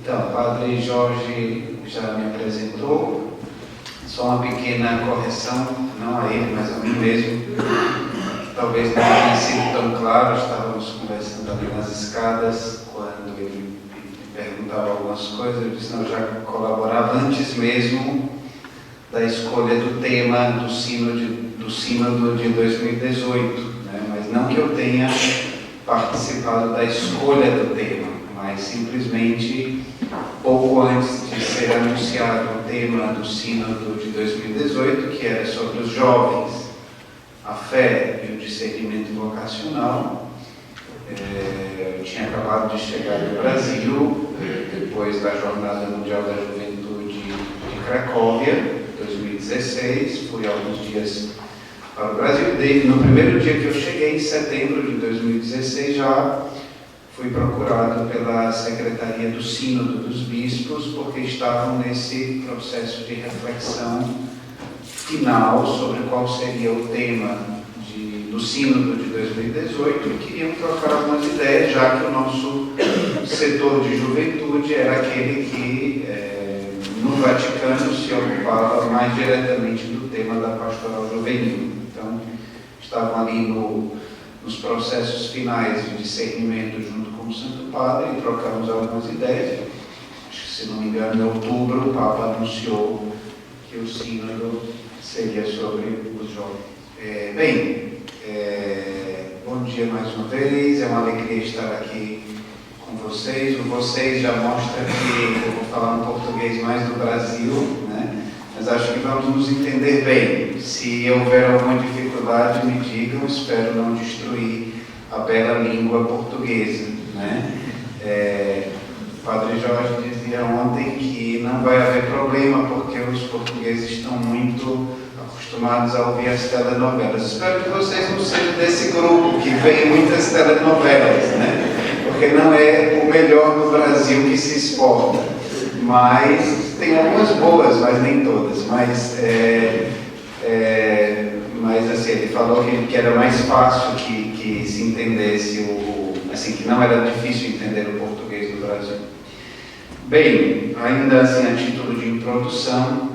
Então, o Padre Jorge já me apresentou, só uma pequena correção, não a ele, mas a mim mesmo. Talvez não tenha sido tão claro, estávamos conversando ali nas escadas, quando ele me perguntava algumas coisas, eu disse, não, eu já colaborava antes mesmo da escolha do tema do sínodo de 2018, né? Mas não que eu tenha participado da escolha do tema, mas simplesmente pouco antes de ser anunciado o tema do sínodo de 2018, que era sobre os jovens, a fé e o discernimento vocacional. Eu tinha acabado de chegar no Brasil, depois da Jornada Mundial da Juventude de Cracóvia, 2016, fui alguns dias para o Brasil. No primeiro dia que eu cheguei, em setembro de 2016, já fui procurado pela Secretaria do Sínodo dos Bispos, porque estavam nesse processo de reflexão final sobre qual seria o tema do Sínodo de 2018 e queriam trocar algumas ideias, já que o nosso setor de juventude era aquele que no Vaticano se ocupava mais diretamente do tema da pastoral juvenil. Então, estavam ali nos processos finais de discernimento junto com o Santo Padre e trocamos algumas ideias. Acho que, se não me engano, em outubro o Papa anunciou que o sínodo seria sobre os jovens. Bom dia mais uma vez, é uma alegria estar aqui com vocês. O vocês já mostra que eu vou falar um português mais do Brasil, né? Mas acho que vamos nos entender bem. Se houver alguma dificuldade, me digam, espero não destruir a bela língua portuguesa, né? O Padre Jorge dizia ontem que não vai haver problema, porque os portugueses estão muito acostumados a ouvir as telenovelas. Espero que vocês não sejam desse grupo que vê muitas telenovelas, né? Porque não é o melhor do Brasil que se exporta. Mas tem algumas boas, mas nem todas. Mas assim, ele falou que era mais fácil que se entendesse assim, que não era difícil entender o português do Brasil. Bem, ainda assim, a título de introdução,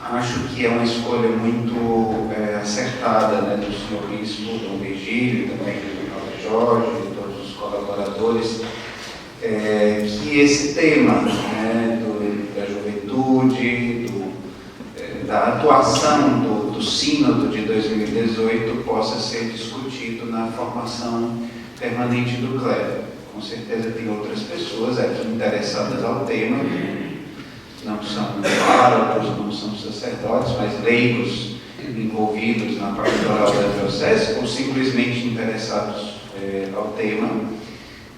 acho que é uma escolha muito acertada, né, do senhor Bispo Dom Virgílio, também do Padre Jorge, de todos os colaboradores, que esse tema, né, da juventude, da atuação do sínodo de 2018 possa ser discutido na formação permanente do clero. Com certeza tem outras pessoas aqui interessadas ao tema, não são párocos, não são sacerdotes, mas leigos envolvidos na pastoral da diocese ou simplesmente interessados ao tema.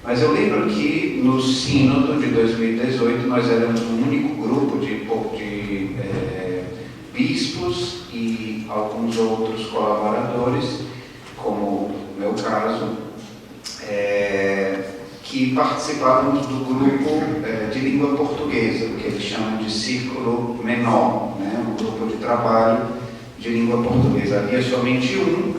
Mas eu lembro que no sínodo de 2018 nós éramos um único grupo de bispos e alguns outros colaboradores, como no meu caso, que participávamos do grupo de língua portuguesa, que eles chamam de círculo menor, né? Um grupo de trabalho de língua portuguesa. Havia somente um,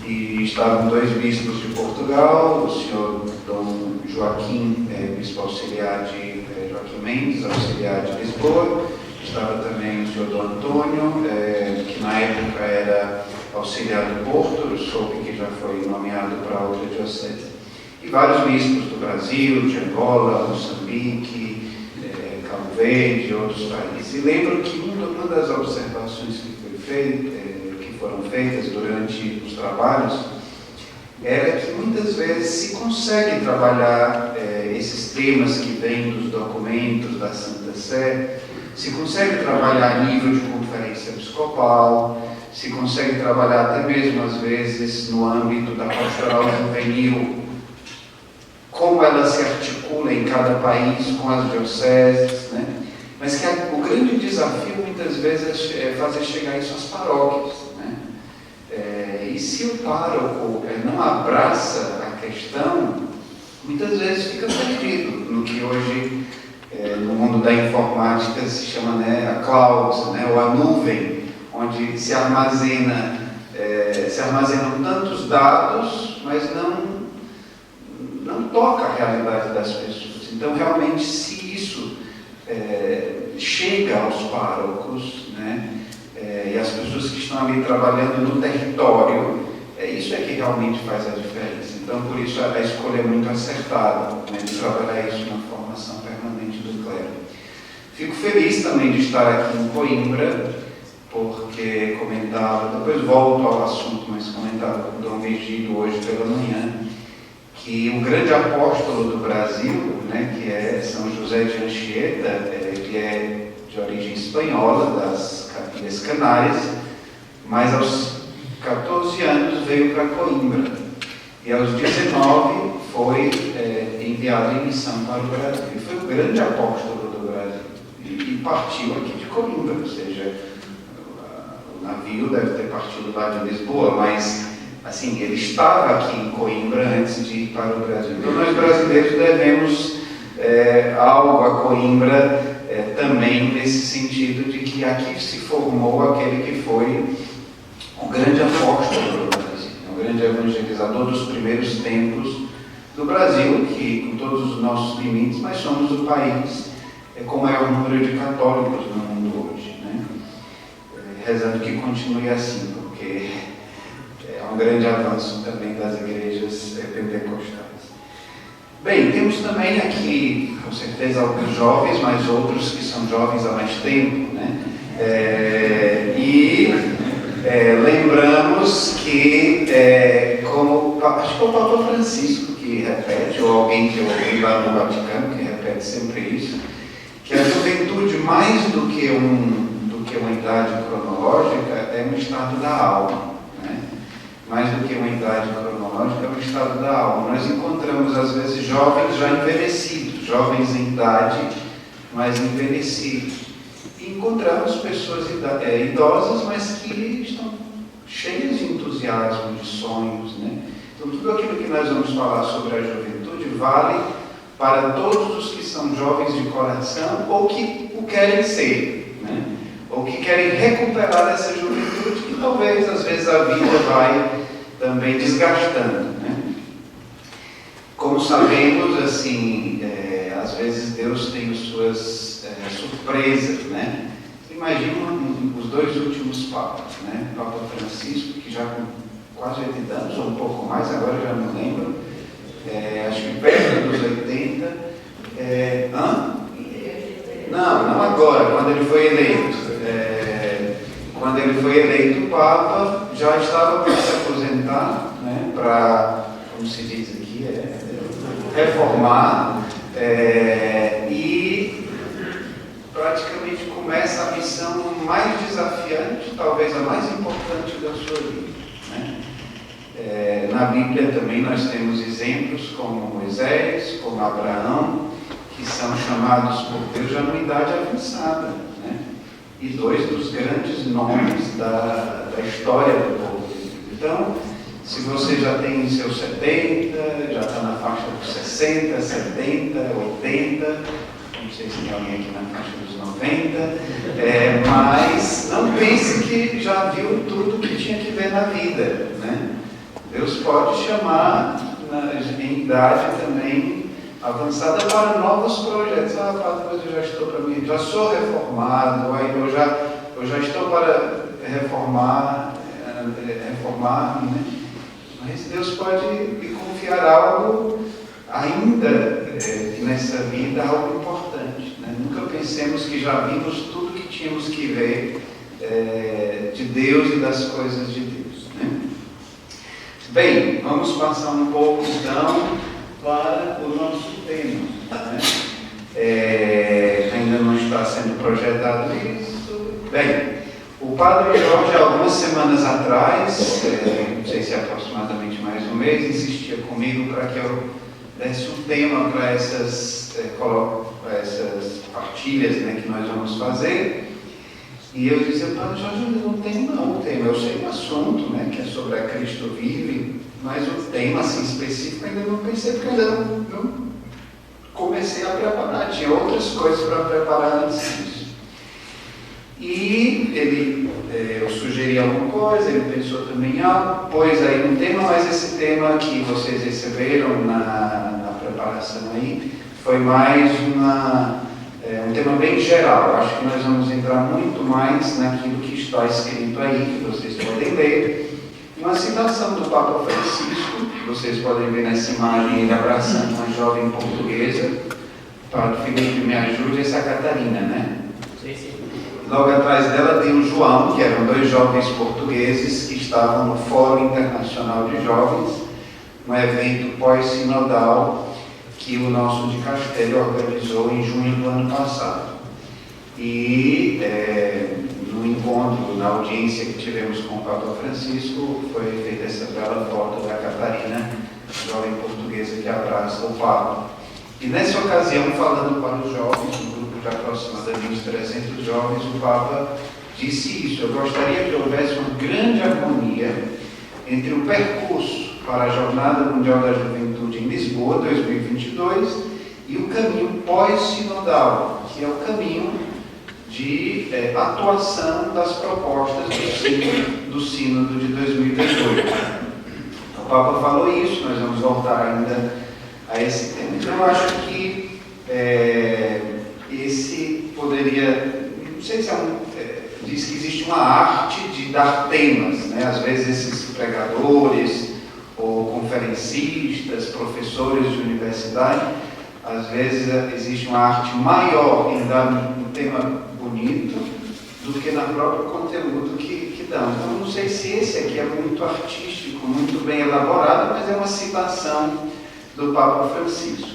e estavam dois bispos de Portugal, o senhor Dom Joaquim, bispo auxiliar de Joaquim Mendes, auxiliar de Lisboa. Estava também o senhor Dom Antônio, que na época era auxiliar do Porto, eu soube que já foi nomeado para outra diocese. E vários bispos do Brasil, de Angola, Moçambique, Cabo Verde e outros países. E lembro que uma das observações que foram feitas durante os trabalhos era que muitas vezes se consegue trabalhar esses temas que vêm dos documentos da Santa Sé, se consegue trabalhar a nível de conferência episcopal, se consegue trabalhar até mesmo às vezes no âmbito da pastoral juvenil, como ela se articula em cada país com as dioceses, né? Mas que o grande desafio muitas vezes é fazer chegar isso às paróquias, né? E se o pároco não abraça a questão, muitas vezes fica perdido no que hoje, no mundo da informática, se chama, né, a cloud, né, ou a nuvem, onde se armazenam tantos dados, mas não não toca a realidade das pessoas. Então, realmente, se isso chega aos párocos, né, e as pessoas que estão ali trabalhando no território, isso é que realmente faz a diferença. Então, por isso, a escolha é muito acertada, né, de trabalhar isso na formação permanente do clero. Fico feliz também de estar aqui em Coimbra, porque comentava, depois volto ao assunto, mas comentava com o Dom Virgílio hoje pela manhã, que o grande apóstolo do Brasil, né, que é São José de Anchieta, ele é de origem espanhola, das Ilhas Canárias, mas aos 14 anos veio para Coimbra, e aos 19 foi enviado em missão para o Brasil. E foi o grande apóstolo do Brasil, e partiu aqui de Coimbra, ou seja, o navio deve ter partido lá de Lisboa, mas assim, ele estava aqui em Coimbra antes de ir para o Brasil. Então nós brasileiros devemos algo a Coimbra também nesse sentido de que aqui se formou aquele que foi o grande apóstolo do Brasil, o grande evangelizador dos primeiros tempos do Brasil, que com todos os nossos limites, mas somos o país com o maior número de católicos no mundo hoje, né? Rezando que continue assim, porque é um grande avanço também das igrejas pentecostais. Bem, temos também aqui, com certeza, alguns jovens, mas outros que são jovens há mais tempo, né? Lembramos que, acho que é o Papa Francisco que repete, ou alguém que eu ouvi lá no Vaticano, que repete sempre isso, que a juventude, mais do que uma idade cronológica, é um estado da alma, né? Mais do que uma idade cronológica, é um estado da alma. Nós encontramos, às vezes, jovens já envelhecidos, jovens em idade, mas envelhecidos. E encontramos pessoas idosas, mas que estão cheias de entusiasmo, de sonhos, né? Então, tudo aquilo que nós vamos falar sobre a juventude vale para todos os que são jovens de coração ou que o querem ser, né? Ou que querem recuperar essa juventude que talvez, às vezes, a vida vai também desgastando, né? Como sabemos, assim, às vezes Deus tem as suas surpresas, né? Imagina os dois últimos papas, né? Papa Francisco, que já com quase 80 anos, ou um pouco mais, agora já não lembro, acho que perto dos 80, não agora, quando ele foi eleito. Quando ele foi eleito Papa, já estava para se aposentar, né, para, como se diz aqui, reformar, e praticamente começa a missão mais desafiante, talvez a mais importante da sua vida, né? Na Bíblia também nós temos exemplos como Moisés, como Abraão, que são chamados por Deus já numa idade avançada, né? E dois dos grandes nomes da história do povo. Então, se você já tem seus 70, já está na faixa dos 60, 70, 80, não sei se tem alguém aqui na faixa dos 90, mas não pense que já viu tudo que tinha que ver na vida, né? Deus pode chamar em idade também avançada para novos projetos. Padre, mas eu já estou para mim, já sou reformado, aí eu já estou para reformar, né? Mas Deus pode me confiar algo ainda nessa vida, algo importante, né? Nunca pensemos que já vimos tudo que tínhamos que ver de Deus e das coisas de Deus, né? Bem, vamos passar um pouco então para o nosso tema, né? Ainda não está sendo projetado isso. Bem, o Padre Jorge, algumas semanas atrás, não sei se é aproximadamente mais um mês, insistia comigo para que eu desse um tema para essas partilhas, né, que nós vamos fazer. E eu disse, Padre Jorge, eu não tenho não o tema, eu sei o assunto, né, que é sobre a Cristo Vive, mas o tema assim, específico ainda não pensei, porque ainda não comecei a preparar, tinha outras coisas para preparar antes disso. E ele eu sugeri alguma coisa, ele pensou também em algo, pôs aí um tema, mas esse tema que vocês receberam na preparação aí foi mais um tema bem geral. Acho que nós vamos entrar muito mais naquilo que está escrito aí, que vocês podem ler. Uma citação do Papa Francisco, vocês podem ver nessa imagem ele abraçando uma jovem portuguesa. Para que Felipe me ajude, essa é a Catarina, né? Sim, sim. Logo atrás dela tem o João, que eram dois jovens portugueses que estavam no Fórum Internacional de Jovens, um evento pós-sinodal que o nosso dicastério organizou em junho do ano passado. E no encontro, na audiência que tivemos com o Papa Francisco, foi feita essa bela foto da Catarina, jovem portuguesa que abraça o Papa. E nessa ocasião, falando para os jovens, um grupo de aproximadamente 300 jovens, o Papa disse isso: eu gostaria que houvesse uma grande harmonia entre o percurso para a Jornada Mundial da Juventude em Lisboa, 2022, e o caminho pós-sinodal, que é o caminho de atuação das propostas do Sínodo de 2018. O Papa falou isso, nós vamos voltar ainda a esse tema. Então, eu acho que esse poderia, não sei se diz que existe uma arte de dar temas, né? Às vezes esses pregadores ou conferencistas, professores de universidade, às vezes existe uma arte maior em dar um tema bonito do que no próprio conteúdo que dão. Então, não sei se esse aqui é muito artístico, muito bem elaborado, mas é uma citação do Papa Francisco.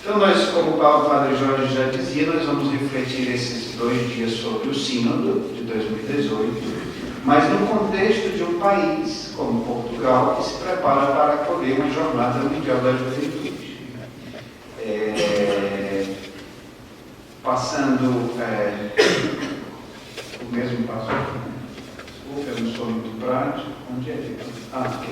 Então, nós, como o Padre Jorge já dizia, nós vamos refletir esses 2 dias sobre o Sínodo de 2018, mas no contexto de um país como Portugal, que se prepara para acolher uma Jornada Mundial da Juventude. Passando o mesmo passo. Desculpa, eu não sou muito prático. Onde é que ok.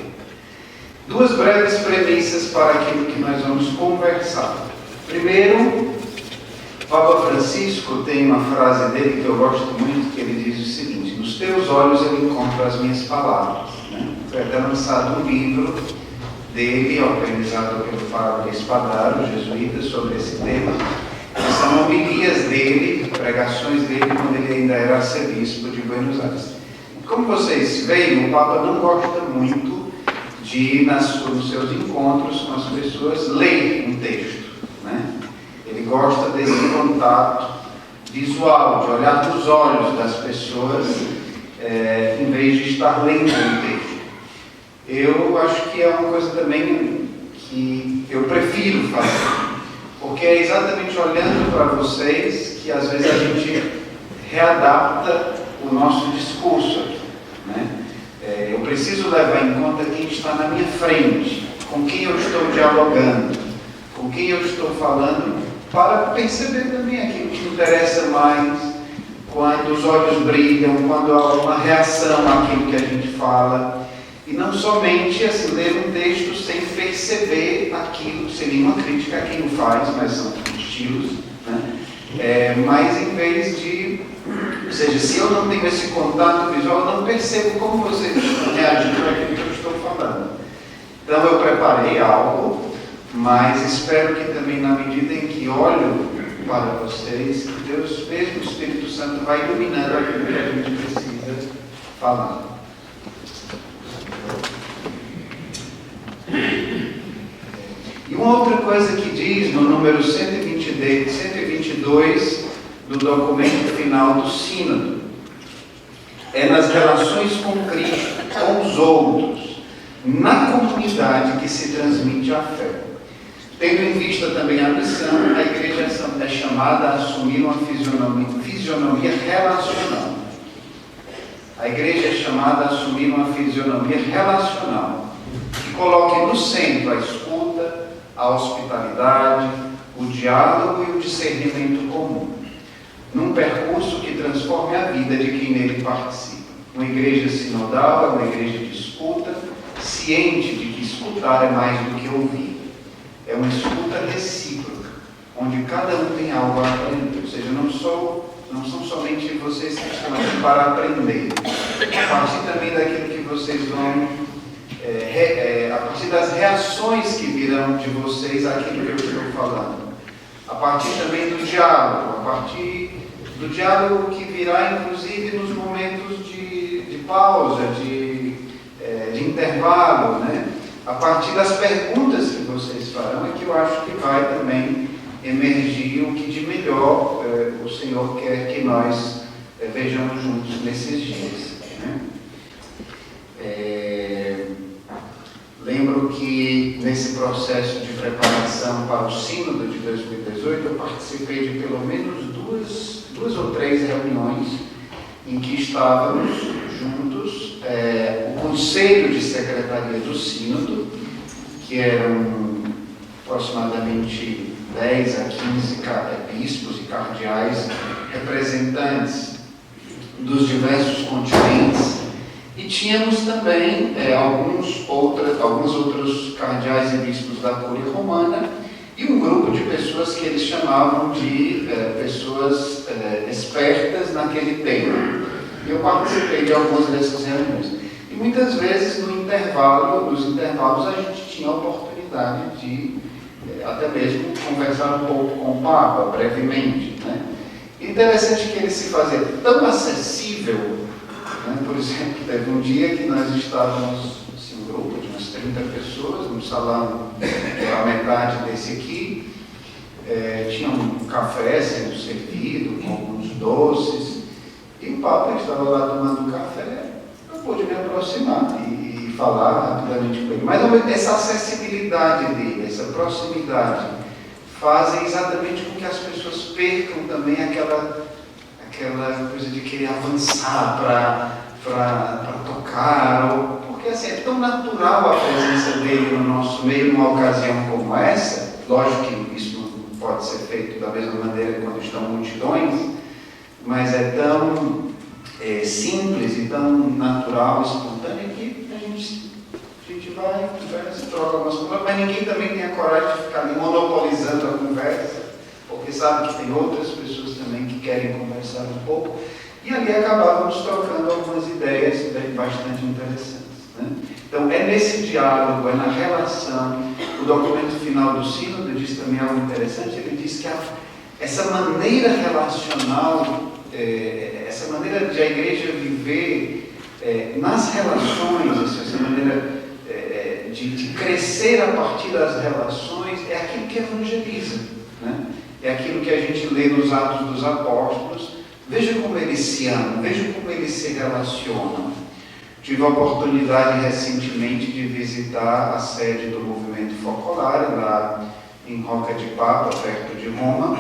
2 breves premissas para aquilo que nós vamos conversar. Primeiro, o Papa Francisco tem uma frase dele que eu gosto muito, que ele diz o seguinte: nos teus olhos eu encontro as minhas palavras. Né? Foi até lançado um livro dele, organizado pelo Padre Espadaro, jesuíta, sobre esse tema. São homilias dele, pregações dele, quando ele ainda era arcebispo de Buenos Aires. Como vocês veem, o Papa não gosta muito de, nos seus encontros com as pessoas, ler um texto. Né? Ele gosta desse contato visual, de olhar nos olhos das pessoas, em vez de estar lendo um texto. Eu acho que é uma coisa também que eu prefiro fazer, porque é exatamente olhando para vocês que às vezes a gente readapta o nosso discurso aqui, né? Eu preciso levar em conta quem está na minha frente, com quem eu estou dialogando, com quem eu estou falando, para perceber também aquilo que me interessa mais, quando os olhos brilham, quando há uma reação àquilo que a gente fala. E não somente assim, ler um texto sem perceber aquilo, sem nenhuma crítica a quem o faz, mas são estilos, né? Mas em vez de, ou seja, se eu não tenho esse contato visual, eu não percebo como vocês estão reagindo àquilo que eu estou falando. Então eu preparei algo, mas espero que também, na medida em que olho para vocês, que Deus mesmo, o Espírito Santo, vai iluminando aquilo que a gente precisa falar. E uma outra coisa que diz no número 122 do documento final do Sínodo é nas relações com Cristo, com os outros, na comunidade que se transmite a fé. Tendo em vista também a missão, a Igreja é chamada a assumir uma fisionomia relacional. A Igreja é chamada a assumir uma fisionomia relacional, que coloque no centro a escuta, a hospitalidade, o diálogo e o discernimento comum, num percurso que transforme a vida de quem nele participa. Uma igreja sinodal é uma igreja de escuta, ciente de que escutar é mais do que ouvir. É uma escuta recíproca, onde cada um tem algo a aprender. Ou seja, eu não sou não são somente vocês que estão aqui para aprender. A partir também daquilo que vocês vão, a partir das reações que virão de vocês àquilo que eu estou falando. A partir também do diálogo, a partir do diálogo que virá, inclusive, nos momentos de pausa, de intervalo, né? A partir das perguntas que vocês farão, é que eu acho que vai também emergir o que de melhor o Senhor quer que nós vejamos juntos nesses dias, né? Lembro que nesse processo de preparação para o Sínodo de 2018, eu participei de pelo menos duas ou três reuniões em que estávamos juntos, o Conselho de Secretaria do Sínodo, que eram aproximadamente 10 a 15 bispos e cardeais, representantes dos diversos continentes, e tínhamos também alguns outros cardeais e bispos da Cúria Romana, e um grupo de pessoas que eles chamavam de pessoas espertas naquele tema. Eu participei de algumas dessas reuniões. E muitas vezes, nos intervalos, a gente tinha a oportunidade de até mesmo conversar um pouco com o Papa, brevemente, né? Interessante que ele se fazia tão acessível, né? Por exemplo, teve um dia que nós estávamos, assim, um grupo de umas 30 pessoas, num salão pela metade desse aqui, tinha um café sendo servido, com alguns doces, e o Papa estava lá tomando café. Eu pude me aproximar e falar rapidamente com ele. Mas essa acessibilidade dele, essa proximidade, fazem exatamente com que as pessoas percam também aquela coisa de querer avançar para tocar, porque assim, é tão natural a presença dele no nosso meio numa ocasião como essa. Lógico que isso não pode ser feito da mesma maneira quando estão multidões, mas é tão simples e tão natural, espontâneo, que a gente vai, conversa, troca algumas palavras, mas ninguém também tem a coragem de ficar ali monopolizando a conversa, porque sabe que tem outras pessoas também que querem conversar um pouco, e ali acabávamos trocando algumas ideias bastante interessantes, né? Então, é nesse diálogo, é na relação. O documento final do Sínodo diz também algo interessante. Ele diz que essa maneira relacional, essa maneira de a igreja viver nas relações, essa maneira de crescer a partir das relações, é aquilo que evangeliza, né? É aquilo que a gente lê nos Atos dos Apóstolos. Veja como eles se amam, veja como eles se relacionam. Tive a oportunidade recentemente de visitar a sede do Movimento Focolare, lá em Rocca di Papa, perto de Roma,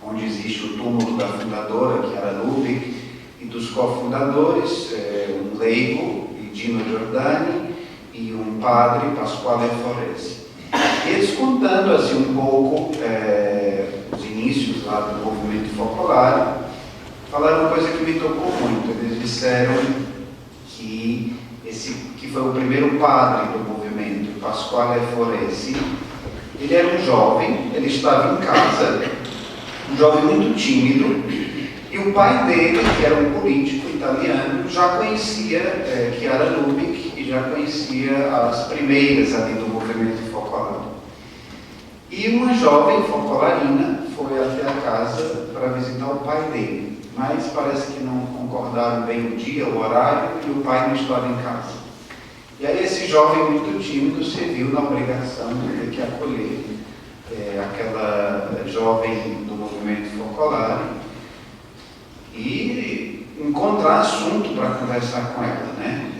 onde existe o túmulo da fundadora, que era Ludwig, e dos cofundadores, um leigo, Dino Giordani, e um padre, Pasquale Foresi. E eles contando assim um pouco os inícios lá do Movimento Focolare, falaram uma coisa que me tocou muito. Eles disseram que foi o primeiro padre do movimento, Pasquale Foresi. Ele era um jovem, ele estava em casa, um jovem muito tímido, e o pai dele, que era um político italiano, já conhecia Chiara Lubich e já conhecia as primeiras ali do movimento focolare. E uma jovem focolarina foi até a casa para visitar o pai dele, mas parece que não concordaram bem o dia, o horário, e o pai não estava em casa. E aí esse jovem muito tímido se viu na obrigação de ter que acolher aquela jovem do movimento focolare e encontrar assunto para conversar com ela, né?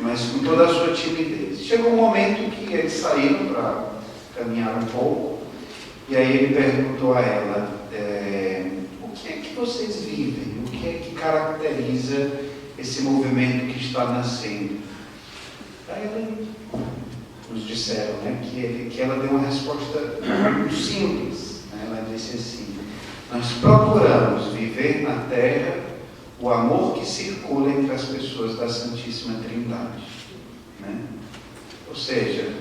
Mas com toda a sua timidez. Chegou um momento que eles saíram para caminhar um pouco, e aí ele perguntou a ela, o que é que vocês vivem? O que é que caracteriza esse movimento que está nascendo? Aí nos disseram, né, que ela deu uma resposta muito simples, né? Ela disse assim: nós procuramos viver na terra o amor que circula entre as pessoas da Santíssima Trindade, né? Ou seja,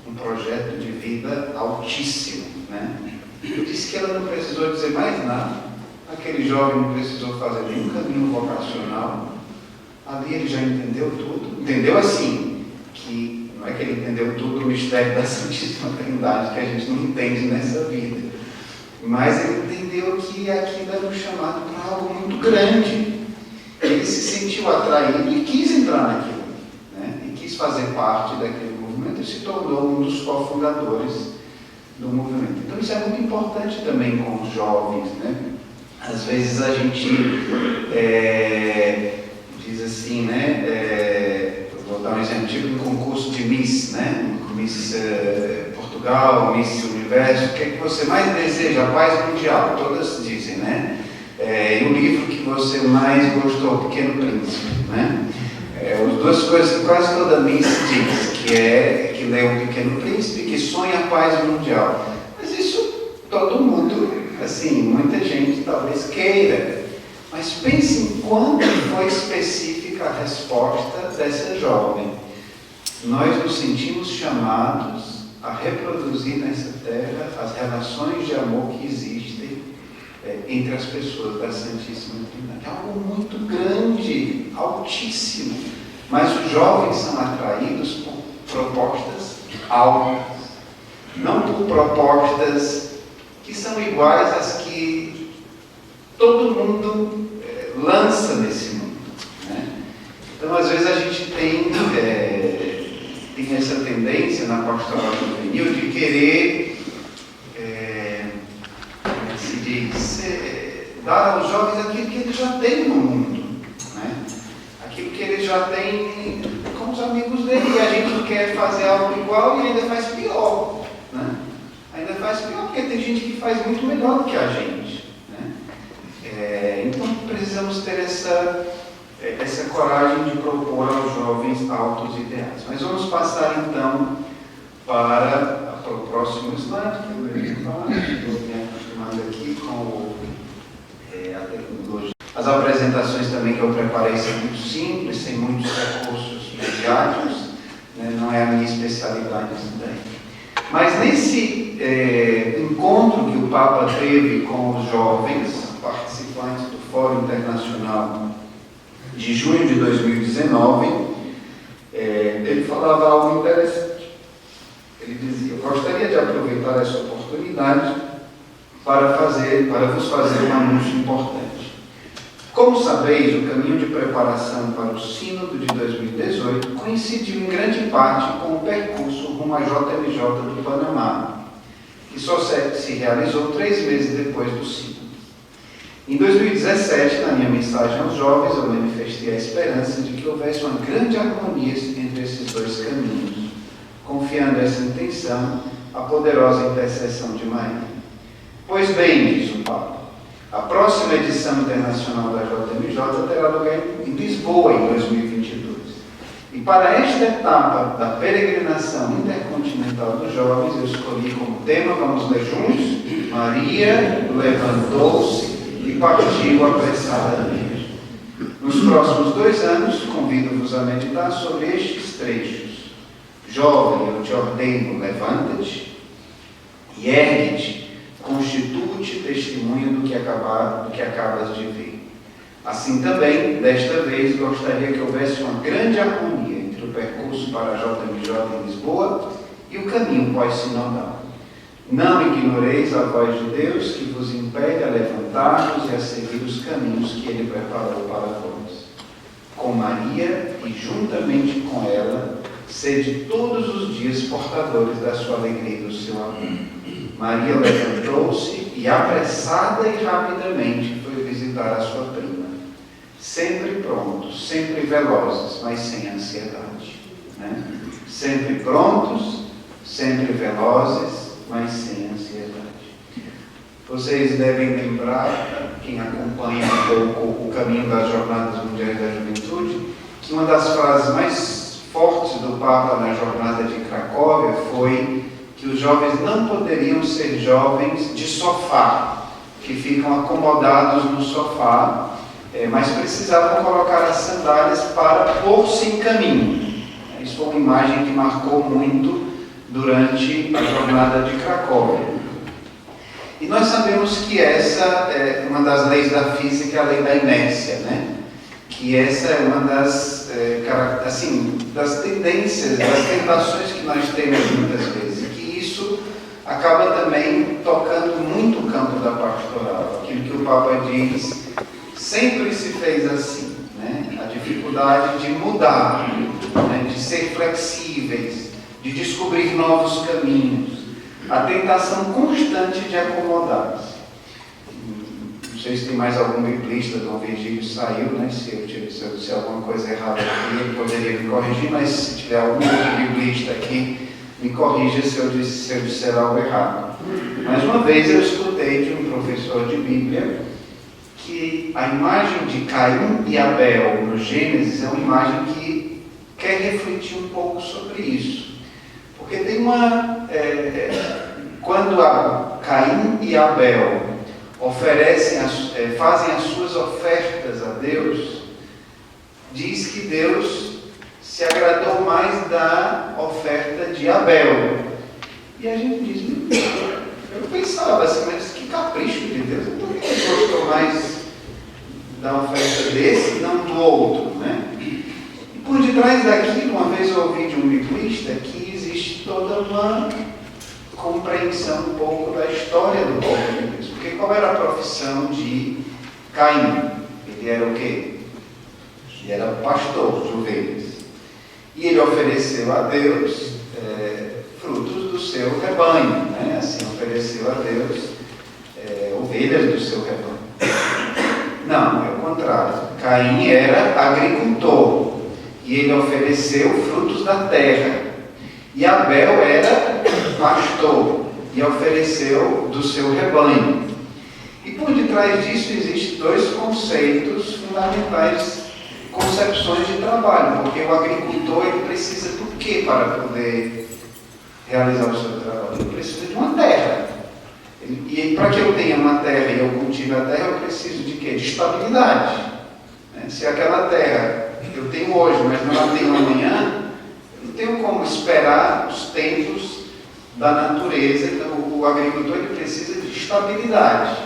um projeto de vida vida altíssimo, né? Eu disse que ela não precisou dizer mais nada. Aquele jovem não precisou fazer nenhum caminho vocacional. Ali ele já entendeu tudo. Entendeu assim, que não é que ele entendeu tudo o mistério da Santíssima Trindade, que a gente não entende nessa vida. Mas ele entendeu que aquilo era um chamado para algo muito grande. Ele se sentiu atraído e quis entrar naquilo, né? E quis fazer parte daquele movimento e se tornou um dos cofundadores do movimento. Então isso é muito importante também com os jovens, né? Às vezes a gente diz assim, né? Vou dar um exemplo, tipo um concurso de Miss, né? Miss Portugal, Miss Universo, o que é que você mais deseja? A paz mundial, todas dizem, né? E o livro que você mais gostou, O Pequeno Príncipe, né? As duas coisas que quase toda Miss diz, que lê O Pequeno Príncipe, que sonha a paz mundial. Mas isso todo mundo, assim, muita gente talvez queira. Mas pense em quanto foi específica a resposta dessa jovem. Nós nos sentimos chamados a reproduzir nessa terra as relações de amor que existem entre as pessoas da Santíssima Trindade. É algo muito grande, altíssimo. Mas os jovens são atraídos por propostas altas, não por propostas que são iguais às que todo mundo lança nesse mundo, né? Então, às vezes, a gente tem essa tendência na pastoral juvenil de querer, como se diz, dar aos jovens aquilo que eles já têm no mundo, né? Aquilo que eles já têm com os amigos dele, e a gente quer fazer algo igual e ainda faz pior, né? Ainda faz pior porque tem gente que faz muito melhor do que a gente, né? Então precisamos ter essa coragem de propor aos jovens altos ideais. Mas vamos passar então para o próximo slide, que eu vou falar. Estou me acostumado aqui com a tecnologia. As apresentações também que eu preparei são muito simples, sem muitos recursos mediáticos, né? Não é a minha especialidade isso daí. Mas nesse encontro que o Papa teve com os jovens participantes do Fórum Internacional de junho de 2019, ele falava algo interessante. Ele dizia: eu gostaria de aproveitar essa oportunidade para vos fazer um anúncio importante. Como sabeis, o caminho de preparação para o Sínodo de 2018 coincidiu em grande parte com o percurso rumo à JMJ do Panamá, que só se realizou 3 meses depois do Sínodo. Em 2017, na minha mensagem aos jovens, eu manifestei a esperança de que houvesse uma grande harmonia entre esses dois caminhos, confiando essa intenção à poderosa intercessão de Maria. Pois bem, diz o Papa, a próxima edição internacional da JMJ terá lugar em Lisboa, em 2022. E para esta etapa da peregrinação intercontinental dos jovens, eu escolhi como tema, vamos ler juntos, Maria levantou-se e partiu apressadamente. Nos próximos 2 anos, convido-vos a meditar sobre estes trechos. Jovem, eu te ordeno, levanta-te e ergue-te, constitui-te testemunho do que acabas de ver. Assim também, desta vez, gostaria que houvesse uma grande harmonia entre o percurso para a JMJ em Lisboa e o caminho pós-sinodal. Não ignoreis a voz de Deus que vos impele a levantar-vos e a seguir os caminhos que Ele preparou para vós. Com Maria e juntamente com ela, sede todos os dias portadores da sua alegria e do seu amor. Maria levantou-se e, apressada e rapidamente, foi visitar a sua prima. Sempre prontos, sempre velozes, mas sem ansiedade, né? Sempre prontos, sempre velozes, mas sem ansiedade. Vocês devem lembrar, quem acompanha um pouco o caminho das Jornadas Mundiais da Juventude, que uma das frases mais fortes do Papa na jornada de Cracóvia foi que os jovens não poderiam ser jovens de sofá, que ficam acomodados no sofá, mas precisavam colocar as sandálias para pôr-se em caminho. Isso foi uma imagem que marcou muito durante a jornada de Cracóvia. E nós sabemos que essa é uma das leis da física, a lei da inércia, né? Que essa é uma das, das tendências, das tentações que nós temos muitas vezes, e que isso acaba também tocando muito o campo da pastoral. Aquilo que o Papa diz, sempre se fez assim, né? A dificuldade de mudar, né? De ser flexíveis, de descobrir novos caminhos, a tentação constante de acomodar-se. Não sei se tem mais algum biblista, Dom Virgílio saiu, né? Se eu disser alguma coisa errada aqui, ele poderia me corrigir, mas se tiver algum outro biblista aqui, me corrija se eu disser algo errado. Mas uma vez eu escutei de um professor de Bíblia que a imagem de Caim e Abel no Gênesis é uma imagem que quer refletir um pouco sobre isso. Porque tem quando Caim e Abel fazem as suas ofertas a Deus, diz que Deus se agradou mais da oferta de Abel. E a gente diz, eu pensava assim, mas que capricho de Deus, por que ele gostou mais da oferta desse e não do outro, né? E por detrás daquilo, uma vez eu ouvi de um biblista que existe toda uma compreensão um pouco da história do povo de Deus. Porque qual era a profissão de Caim? Ele era o quê? Ele era pastor de ovelhas. E ele ofereceu a Deus frutos do seu rebanho, né? Assim, ofereceu a Deus ovelhas do seu rebanho. Não, é o contrário. Caim era agricultor e ele ofereceu frutos da terra. E Abel era pastor e ofereceu do seu rebanho. E por detrás disso existem dois conceitos fundamentais, concepções de trabalho, porque o agricultor ele precisa do que para poder realizar o seu trabalho? Ele precisa de uma terra. E para que eu tenha uma terra e eu cultive a terra, eu preciso de quê? De estabilidade. Se aquela terra eu tenho hoje, mas não a tenho amanhã, eu não tenho como esperar os tempos da natureza. Então o agricultor ele precisa de estabilidade.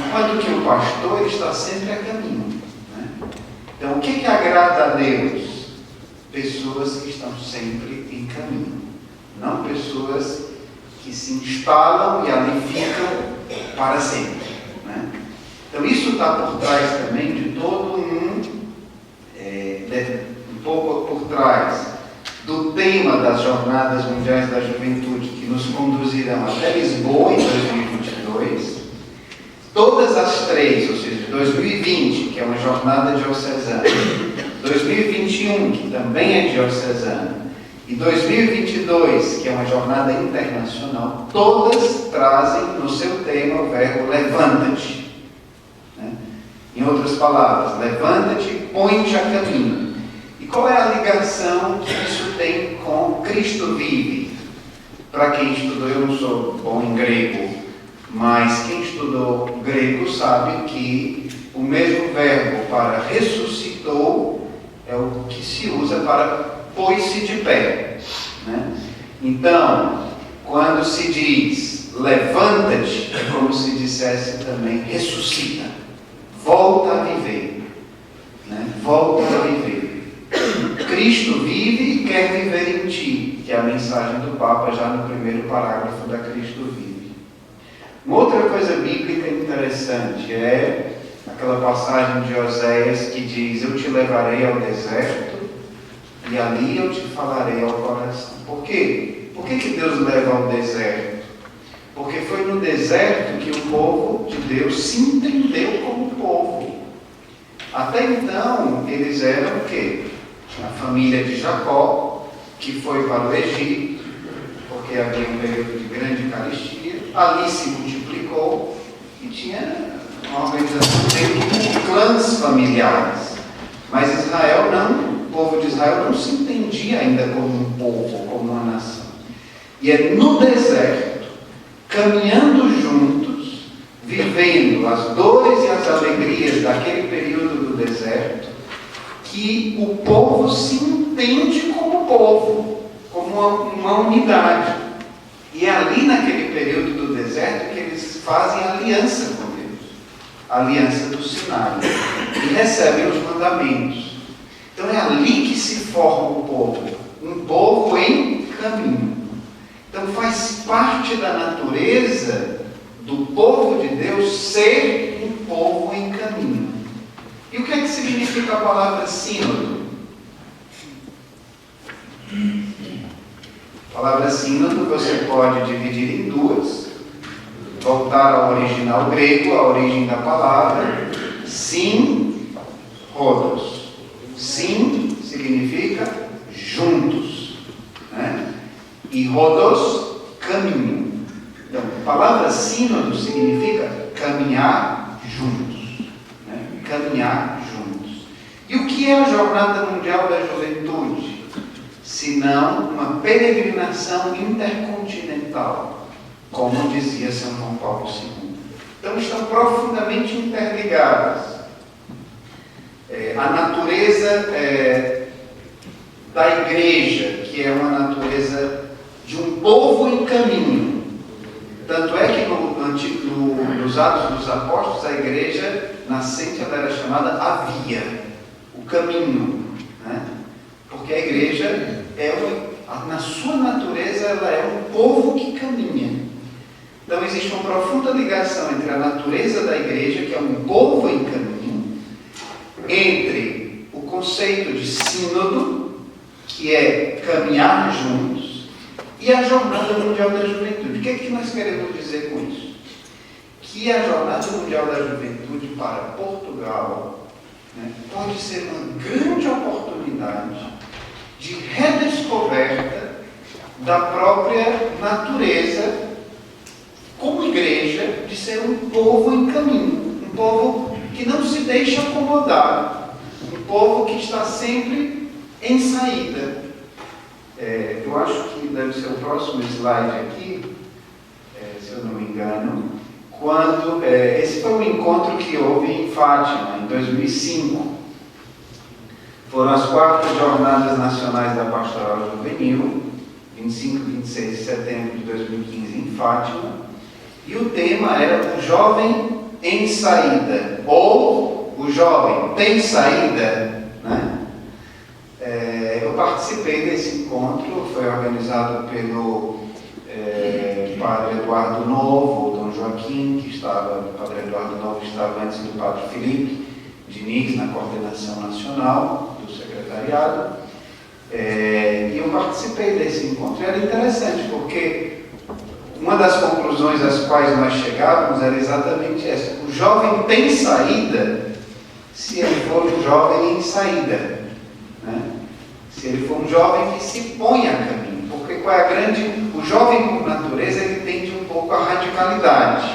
Enquanto que o pastor ele está sempre a caminho. Então, o que agrada a Deus? Pessoas que estão sempre em caminho. Não pessoas que se instalam e ali ficam para sempre. Né? Então, isso está por trás também de todo um pouco por trás do tema das Jornadas Mundiais da Juventude, que nos conduzirão até Lisboa em 2022. Todas as três, ou seja, 2020, que é uma jornada diocesana, 2021, que também é diocesana, e 2022, que é uma jornada internacional, todas trazem no seu tema o verbo levanta-te. Né? Em outras palavras, levanta-te e põe-te a caminho. E qual é a ligação que isso tem com Cristo vive? Para quem estudou, eu não sou bom em grego, mas quem estudou grego sabe que o mesmo verbo para ressuscitou é o que se usa para pôs-se de pé. Né? Então, quando se diz levanta-te, é como se dissesse também ressuscita, volta a viver. Né? Volta a viver. Cristo vive e quer viver em ti, que é a mensagem do Papa já no primeiro parágrafo da Cristo vive. Uma outra coisa bíblica interessante é aquela passagem de Oséias que diz: eu te levarei ao deserto e ali eu te falarei ao coração. Por quê? Por que Deus leva ao deserto? Porque foi no deserto que o povo de Deus se entendeu como povo. Até então, eles eram o quê? A família de Jacó, que foi para o Egito, porque havia um período de grande carestia, ali se multiplicou e tinha uma organização de clãs familiares. Mas Israel não, o povo de Israel não se entendia ainda como um povo, como uma nação. E é no deserto, caminhando juntos, vivendo as dores e as alegrias daquele período do deserto, que o povo se entende como povo, como uma unidade. E é ali naquele período do deserto que eles fazem aliança com Deus, a aliança do Sinai, e recebem os mandamentos. Então é ali que se forma o povo, um povo em caminho. Então faz parte da natureza do povo de Deus ser um povo em caminho. E o que é que significa a palavra sínodo? A palavra sínodo você pode dividir em duas, voltar ao original grego, a origem da palavra, sim, rodos. Sim significa juntos, né? E rodos, caminho. Então, a palavra sínodo significa caminhar juntos, né? Caminhar juntos. E o que é a Jornada Mundial da Juventude? Senão uma peregrinação intercontinental, como dizia São João Paulo II. Então estão profundamente interligadas. A natureza da igreja, que é uma natureza de um povo em caminho. Tanto é que nos Atos dos Apóstolos, a igreja nascente ela era chamada a via, o caminho, né? Porque a igreja na sua natureza, ela é um povo que caminha. Então existe uma profunda ligação entre a natureza da igreja, que é um povo em caminho, entre o conceito de sínodo, que é caminhar juntos, e a Jornada Mundial da Juventude. O que é que nós queremos dizer com isso? Que a Jornada Mundial da Juventude para Portugal, né, pode ser uma grande oportunidade de redescoberta da própria natureza, como igreja, de ser um povo em caminho, um povo que não se deixa acomodar, um povo que está sempre em saída. Eu acho que deve ser o próximo slide aqui, se eu não me engano, quando esse foi um encontro que houve em Fátima, em 2005. Foram as 4ª Jornadas Nacionais da Pastoral Juvenil, 25 e 26 de setembro de 2015 em Fátima, e o tema era o jovem em saída, ou o jovem tem saída, né? Eu participei desse encontro, foi organizado pelo Padre Eduardo Novo, o Dom Joaquim, o Padre Eduardo Novo estava antes do Padre Felipe Diniz na coordenação nacional do secretariado, e eu participei desse encontro. Era interessante porque uma das conclusões às quais nós chegávamos era exatamente essa: o jovem tem saída se ele for um jovem em saída, né? Se ele for um jovem que se põe a caminho, porque qual é a grande... O jovem por natureza ele tende um pouco à radicalidade,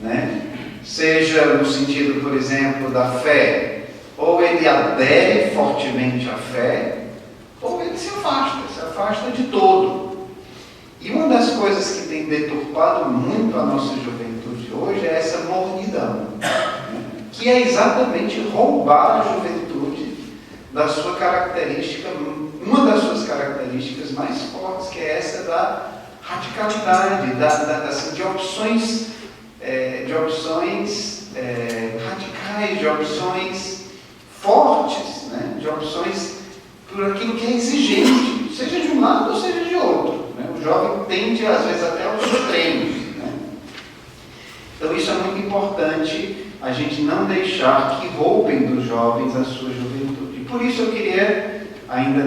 né? Seja no sentido, por exemplo, da fé, ou ele adere fortemente à fé, ou ele se afasta de todo. E uma das coisas que tem deturpado muito a nossa juventude hoje é essa mornidão, né? Que é exatamente roubar a juventude da sua característica, uma das suas características mais fortes, que é essa da radicalidade, assim, de opções radicais, de opções fortes, né? De opções por aquilo que é exigente, seja de um lado ou seja de outro, né? O jovem tende, às vezes, até aos extremos, né? Então isso é muito importante, a gente não deixar que roubem dos jovens a sua juventude. E por isso eu queria ainda...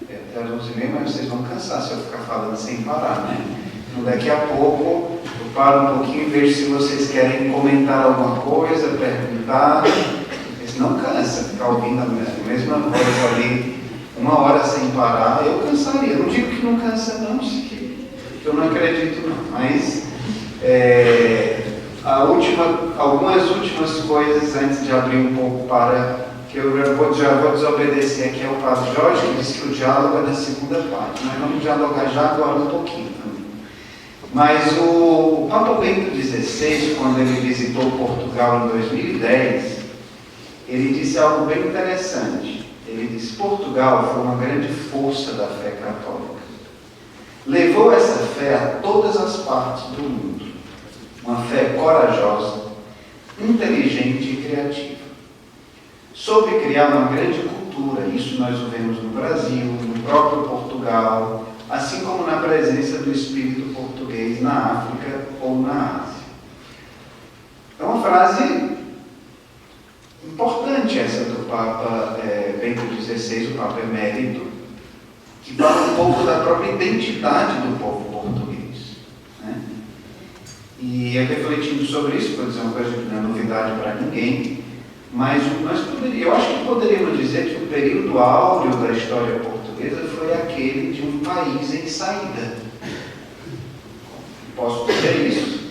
Até às 11h30, mas vocês vão cansar se eu ficar falando sem parar, né? Então daqui a pouco eu paro um pouquinho e vejo se vocês querem comentar alguma coisa, perguntar, porque senão cansa ficar ouvindo a mesma voz ali 1 hora sem parar. Eu cansaria, não digo que não cansa não, que eu não acredito não, mas algumas últimas coisas antes de abrir um pouco para... que eu já vou desobedecer aqui ao Padre Jorge, que diz que o diálogo é na segunda parte. Nós vamos dialogar já agora um pouquinho também. Mas o Papa Bento XVI, quando ele visitou Portugal em 2010, ele disse algo bem interessante. Ele disse: Portugal foi uma grande força da fé católica. Levou essa fé a todas as partes do mundo. Uma fé corajosa, inteligente e criativa. Soube criar uma grande cultura. Isso nós o vemos no Brasil, no próprio Portugal, assim como na presença do espírito português na África ou na Ásia. É uma frase importante essa do Papa Bento XVI, o Papa Emérito, que fala um pouco da própria identidade do povo português, né? E refletindo sobre isso, por dizer uma coisa que não é novidade para ninguém, mas eu acho que poderíamos dizer que o período áureo da história portuguesa foi aquele de um país em saída. Posso dizer isso?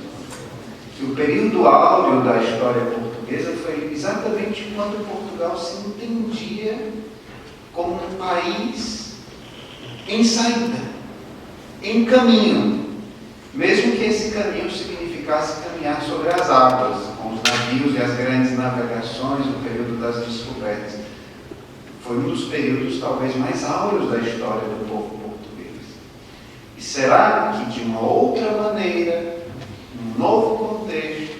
Que o período áureo da história portuguesa foi exatamente quando Portugal se entendia como um país em saída, em caminho, mesmo que esse caminho significasse caminhar sobre as águas, com os navios e as grandes navegações, o período das descobertas. Foi um dos períodos talvez mais áureos da história do povo português. E será que de uma outra maneira, num novo contexto,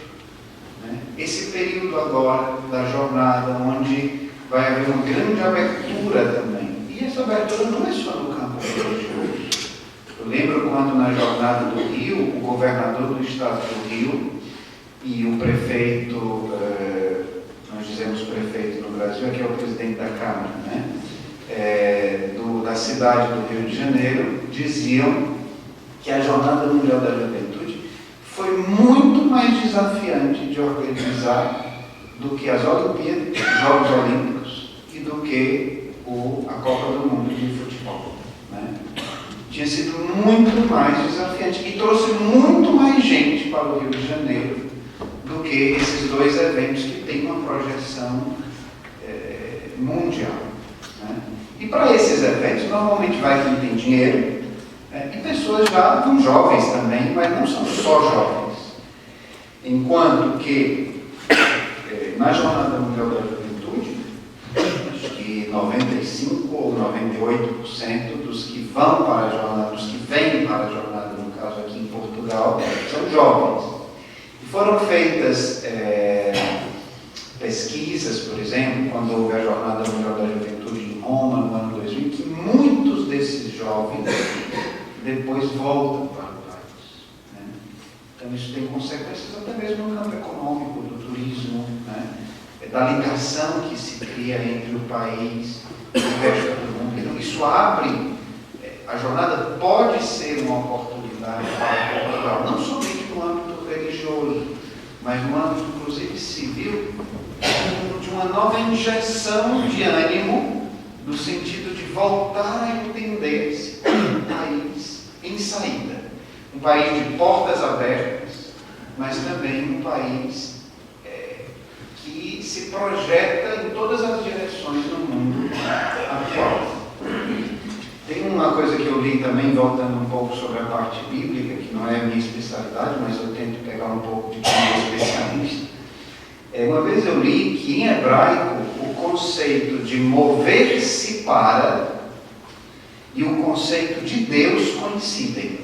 né, esse período agora da jornada, onde vai haver uma grande abertura também, e essa abertura não é só no campo religioso. Eu lembro quando na jornada do Rio, o governador do estado do Rio e o prefeito, nós dizemos prefeito no Brasil, aqui é o presidente da Câmara, né? Da cidade do Rio de Janeiro, diziam que a Jornada Mundial da Juventude foi muito mais desafiante de organizar do que as Olimpíadas, os Jogos Olímpicos e do que a Copa do Mundo de futebol, né? Tinha sido muito mais desafiante e trouxe muito mais gente para o Rio de Janeiro do que esses dois eventos que têm uma projeção mundial, né? E para esses eventos, normalmente vai quem tem dinheiro, e pessoas já com jovens também, mas não são só jovens. Enquanto que na Jornada Mundial da Juventude, acho que 95% ou 98% dos que vão para a jornada, dos que vêm para a jornada, no caso aqui em Portugal, são jovens. E foram feitas pesquisas, por exemplo, quando houve a Jornada Mundial da Juventude em Roma, no ano 2000, que muitos desses jovens depois voltam para o país, né? Então isso tem consequências até mesmo no campo econômico, do turismo, né? Da ligação que se cria entre o país e o resto do mundo. Então isso abre, a jornada pode ser uma oportunidade para Portugal, não somente no âmbito religioso, mas no âmbito inclusive civil, de uma nova injeção de ânimo, no sentido de voltar a entender-se um país em saída, um país de portas abertas, mas também um país que se projeta em todas as direções do mundo atual. Tem uma coisa que eu li também, voltando um pouco sobre a parte bíblica, que não é a minha especialidade, mas eu tento pegar um pouco de quem é especialista. Uma vez eu li que em hebraico o conceito de mover-se para e o conceito de Deus coincidem,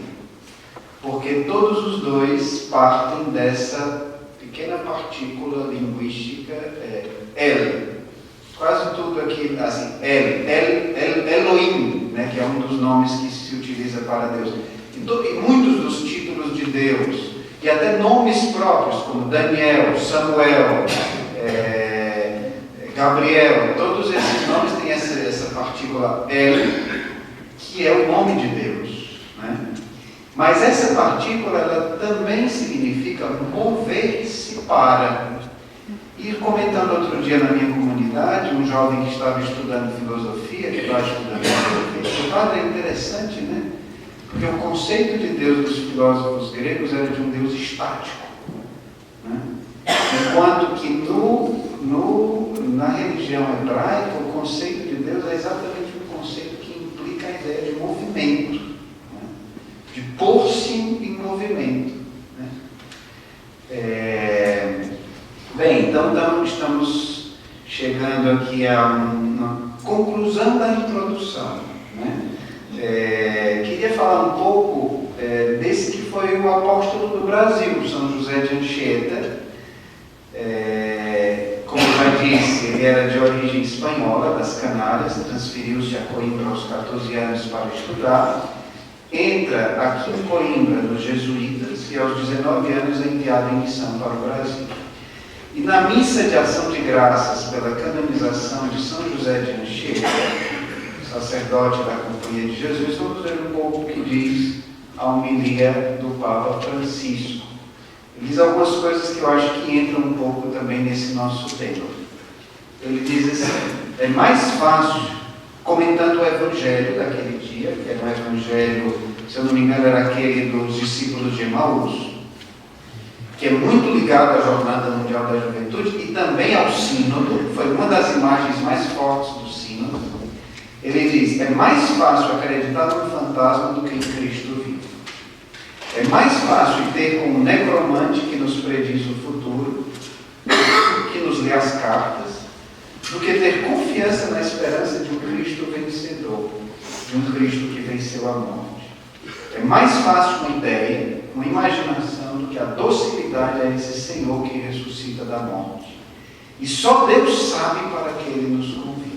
porque todos os dois partem dessa pequena partícula linguística El. Quase tudo aqui, assim, Elohim, né, que é um dos nomes que se utiliza para Deus. E muitos dos títulos de Deus, e até nomes próprios, como Daniel, Samuel, Gabriel, todos esses nomes têm essa partícula El, que é o nome de Deus, né? Mas essa partícula, ela também significa mover-se para. E comentando outro dia na minha comunidade, um jovem que estava estudando filosofia, que estava estudando filosofia, o padre é interessante, né? Porque o conceito de Deus dos filósofos gregos era de um Deus estático, né? Enquanto que na religião hebraica, o conceito de Deus é exatamente um conceito que implica a ideia de movimento, né? De pôr-se em movimento. então estamos chegando aqui a uma conclusão da introdução, né? Queria falar um pouco desse que foi o apóstolo do Brasil, São José de Anchieta. Como já disse, ele era de origem espanhola, das Canárias, transferiu-se a Coimbra aos 14 anos para estudar, entra aqui em Coimbra nos jesuítas e aos 19 anos é enviado em missão para o Brasil. E na missa de ação de graças pela canonização de São José de Anchieta, sacerdote da Companhia de Jesus, vamos ver um pouco o que diz a homilia do Papa Francisco. Ele diz algumas coisas que eu acho que entram um pouco também nesse nosso tema. Ele diz assim: é mais fácil, comentando o evangelho daquele dia, que era um evangelho, se eu não me engano, era aquele dos discípulos de Emaús, que é muito ligado à Jornada Mundial da Juventude e também ao Sínodo, foi uma das imagens mais fortes do Sínodo. Ele diz: é mais fácil acreditar num fantasma do que em Cristo vivo. É mais fácil ter um necromante que nos prediz o futuro, que nos lê as cartas, do que ter confiança na esperança de um Cristo vencedor, de um Cristo que venceu a morte. É mais fácil uma ideia, uma imaginação, do que a docilidade a esse Senhor que ressuscita da morte. E só Deus sabe para que Ele nos convida.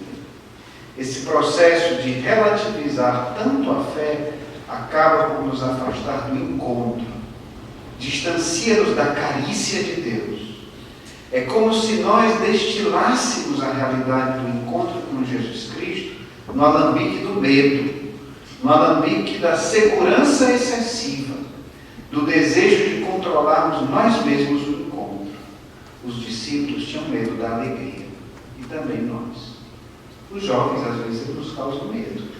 Esse processo de relativizar tanto a fé acaba por nos afastar do encontro, distancia-nos da carícia de Deus. É como se nós destilássemos a realidade do encontro com Jesus Cristo no alambique do medo, no alambique da segurança excessiva, do desejo de controlarmos nós mesmos o encontro. Os discípulos tinham medo da alegria, e também nós. Os jovens, às vezes, nos causam medo.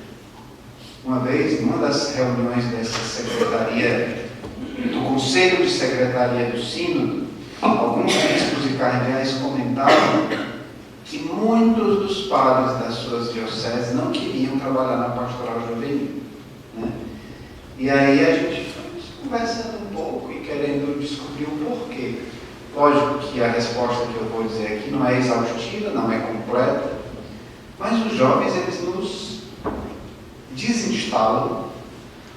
Uma vez, numa das reuniões dessa secretaria, do Conselho de Secretaria do Sínodo, alguns bispos e cardeais comentavam que muitos dos padres das suas dioceses não queriam trabalhar na pastoral juvenil, né? E aí a gente foi conversando um pouco e querendo descobrir o porquê. Lógico que a resposta que eu vou dizer aqui não é exaustiva, não é completa, mas os jovens, eles nos desinstalam,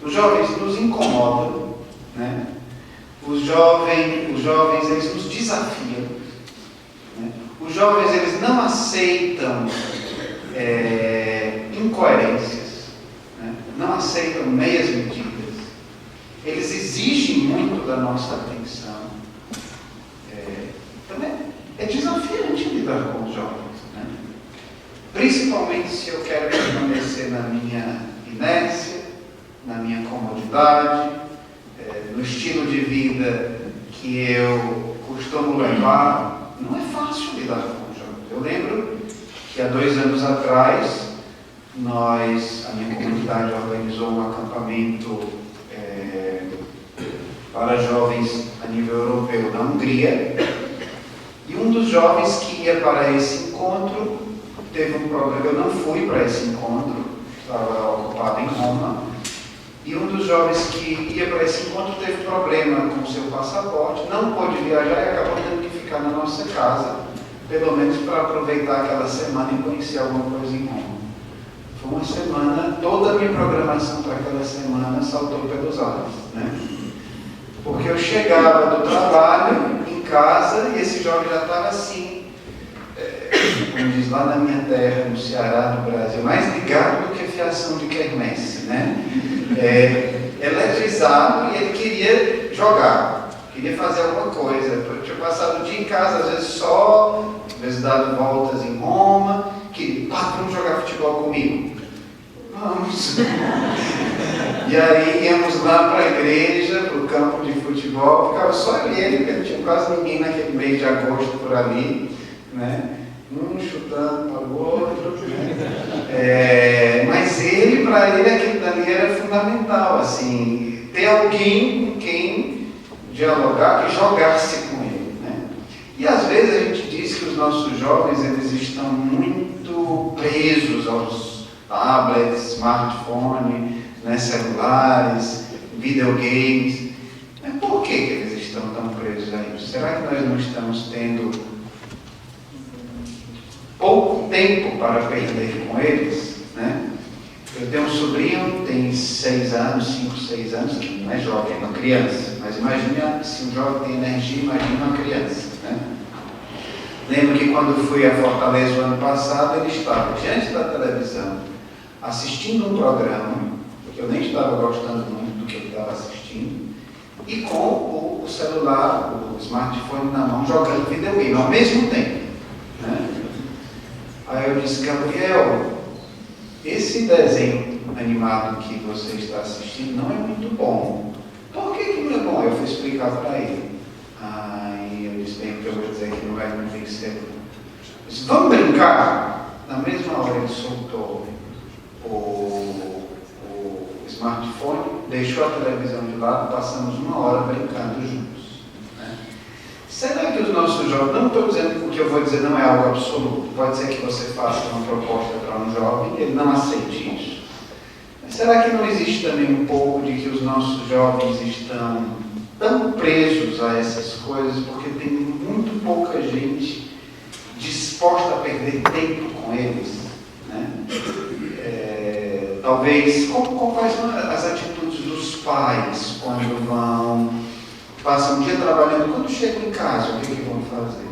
os jovens nos incomodam, né? Os jovens eles nos desafiam, né? Os jovens eles não aceitam incoerências, né? Não aceitam meias medidas, eles exigem muito da nossa atenção. Também é desafiante lidar com os jovens, né? Principalmente se eu quero permanecer na minha inércia, na minha comodidade, no estilo de vida que eu costumo levar. Não é fácil lidar com os jovens. Eu lembro que há 2 anos atrás, a minha comunidade organizou um acampamento para jovens a nível europeu na Hungria, e um dos jovens que ia para esse encontro teve um problema. Eu não fui para esse encontro, estava ocupado em Roma, e um dos jovens que ia para esse encontro teve problema com o seu passaporte, não pôde viajar e acabou tendo que ficar na nossa casa, pelo menos para aproveitar aquela semana e conhecer alguma coisa em Roma. Foi uma semana, toda a minha programação para aquela semana saltou pelos ares, né? Porque eu chegava do trabalho, em casa, e esse jovem já estava assim, como diz lá na minha terra, no Ceará, no Brasil, mais ligado do que fiação de quermesse, né? Eletrizado, e ele queria jogar, queria fazer alguma coisa. Eu tinha passado o dia em casa, às vezes só, às vezes dado voltas em Roma, que vamos jogar futebol comigo. Vamos. E aí íamos lá para a igreja, para o campo de futebol, ficava só eu e ele, porque não tinha quase ninguém naquele mês de agosto por ali, né? Um chutando para o outro, né? Mas para ele aquilo dali era fundamental, assim, ter alguém com quem dialogar, que jogasse com ele, né? E às vezes a gente diz que os nossos jovens, eles estão muito presos aos tablets, smartphone, né, celulares, videogames. Mas por que eles estão tão presos a isso? Será que nós não estamos tendo tempo para perder com eles, né? Eu tenho um sobrinho, tem 6 anos, 5, 6 anos, que não é jovem, é uma criança. Mas imagina, se um jovem tem energia, imagina uma criança, né? Lembro que quando fui a Fortaleza o ano passado, ele estava diante da televisão, assistindo um programa, que eu nem estava gostando muito do que ele estava assistindo, e com o celular, o smartphone na mão, jogando videogame ao mesmo tempo, né? Aí eu disse: Gabriel, esse desenho animado que você está assistindo não é muito bom. Por que não é bom? Eu fui explicar para ele. Aí eu disse: bem, porque eu vou dizer que não vai me ser. Eu disse: vamos brincar? Na mesma hora ele soltou o smartphone, deixou a televisão de lado, passamos 1 hora brincando juntos, né? Será que os nossos jovens, não estou dizendo que o que eu vou dizer não é algo absoluto, pode ser que você faça uma proposta para um jovem e ele não aceite isso, mas será que não existe também um pouco de que os nossos jovens estão tão presos a essas coisas porque tem muito pouca gente disposta a perder tempo com eles, né? Talvez, quais são as atitudes dos pais quando passam um dia trabalhando, quando chegam em casa, o que vão fazer?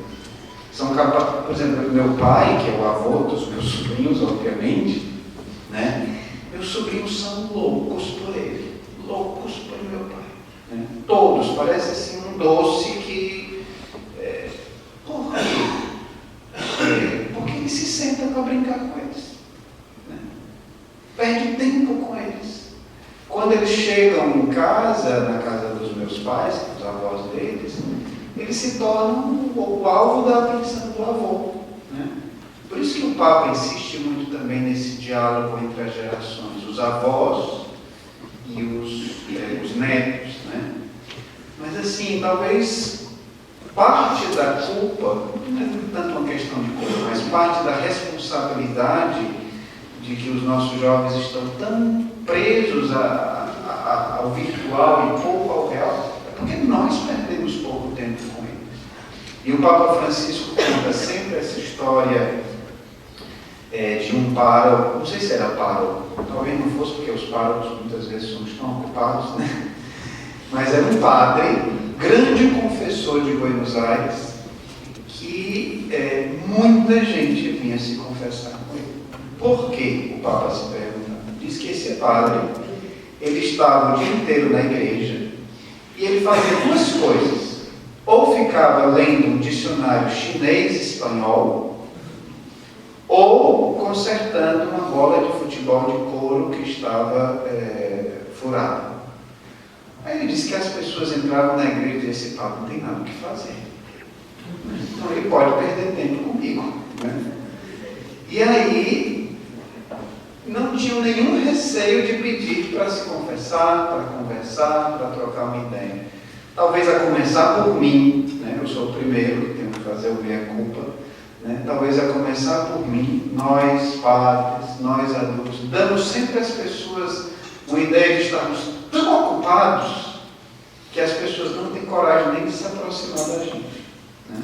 São capazes, por exemplo, meu pai, que é o avô dos meus sobrinhos, obviamente, né? Meus sobrinhos são loucos por ele, loucos por meu pai, né? Todos, parece assim um doce que... por quê? Porque ele se senta para brincar com eles, né? Perde tempo com eles. Quando eles chegam em casa, na casa dos meus pais, dos avós deles, eles se tornam o alvo da atenção do avô, né? Por isso que o Papa insiste muito também nesse diálogo entre as gerações, os avós e os netos, né? Mas assim, talvez parte da culpa, não é tanto uma questão de culpa, mas parte da responsabilidade de que os nossos jovens estão tão presos ao virtual e pouco ao real, é porque nós perdemos pouco tempo com eles. E o Papa Francisco conta sempre essa história de um pároco, não sei se era pároco, talvez não fosse, porque os párocos muitas vezes somos tão ocupados, né? Mas era um padre, grande confessor de Buenos Aires, que muita gente vinha se confessar com ele. Por que? O Papa se pergunta. Diz que esse padre, ele estava o dia inteiro na igreja e ele fazia 2 coisas. Ou ficava lendo um dicionário chinês-espanhol, ou consertando uma bola de futebol de couro que estava furada. Aí ele disse que as pessoas entravam na igreja e diziam: esse Papa não tem nada o que fazer, então ele pode perder tempo comigo, né? E aí não tinham nenhum receio de pedir para se confessar, para conversar, para trocar uma ideia. Talvez a começar por mim, né? Eu sou o primeiro que tenho que fazer o meia-culpa, né? Talvez a começar por mim, nós padres, nós adultos, damos sempre às pessoas uma ideia de estarmos tão ocupados que as pessoas não têm coragem nem de se aproximar da gente, né?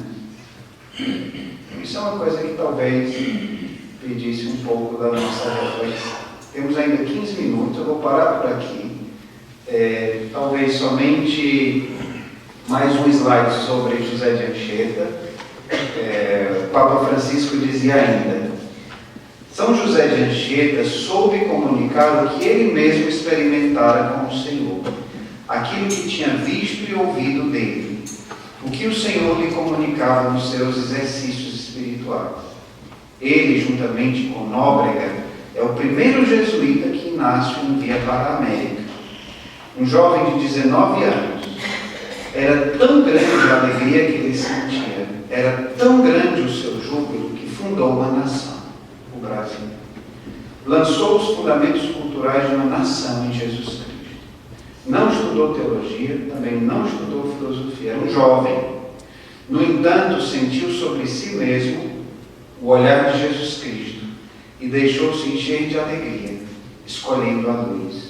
Isso é uma coisa que talvez pedisse um pouco da nossa reflexão. Temos ainda 15 minutos, eu vou parar por aqui. Talvez somente mais um slide sobre José de Anchieta. O Papa Francisco dizia ainda: São José de Anchieta soube comunicar o que ele mesmo experimentara com o Senhor, aquilo que tinha visto e ouvido dele, o que o Senhor lhe comunicava nos seus exercícios espirituais. Ele, juntamente com Nóbrega, é o primeiro jesuíta que Inácio envia para a América. Um jovem de 19 anos. Era tão grande a alegria que ele sentia, era tão grande o seu júbilo, que fundou uma nação, o Brasil. Lançou os fundamentos culturais de uma nação em Jesus Cristo. Não estudou teologia, também não estudou filosofia. Era um jovem. No entanto, sentiu sobre si mesmo o olhar de Jesus Cristo e deixou-se encher de alegria, escolhendo a luz.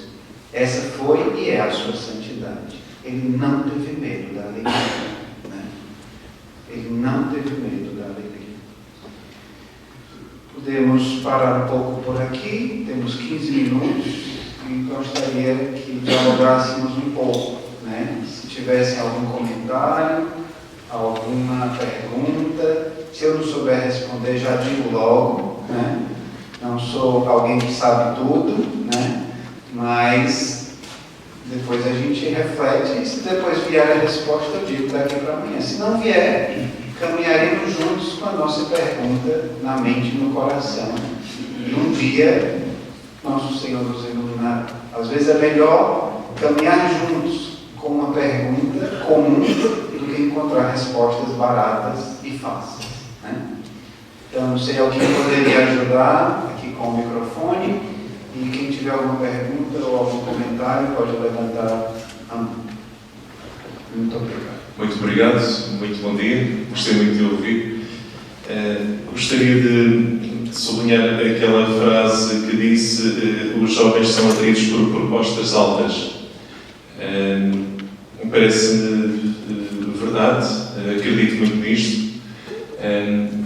Essa foi e é a sua santidade. Ele não teve medo da alegria, né? Ele não teve medo da alegria. podemos parar um pouco por aqui, temos 15 minutos e gostaria que dialogássemos um pouco, né? Se tivessem algum comentário, alguma pergunta, se eu não souber responder, já digo logo, né? Não sou alguém que sabe tudo, né? Mas depois a gente reflete e se depois vier a resposta, eu digo daqui para amanhã. Se não vier, caminharemos juntos com a nossa pergunta na mente e no coração. E um dia, nosso Senhor nos iluminará. Às vezes é melhor caminhar juntos com uma pergunta comum do que encontrar respostas baratas e fáceis, né? Então, não sei alguém poderia ajudar aqui com o microfone, e quem tiver alguma pergunta ou algum comentário pode levantar a mão. Muito obrigado. Muito obrigado, muito bom dia, gostei muito de ouvir. Gostaria de sublinhar aquela frase que disse: os jovens são atraídos por propostas altas. Parece-me verdade, acredito muito nisto,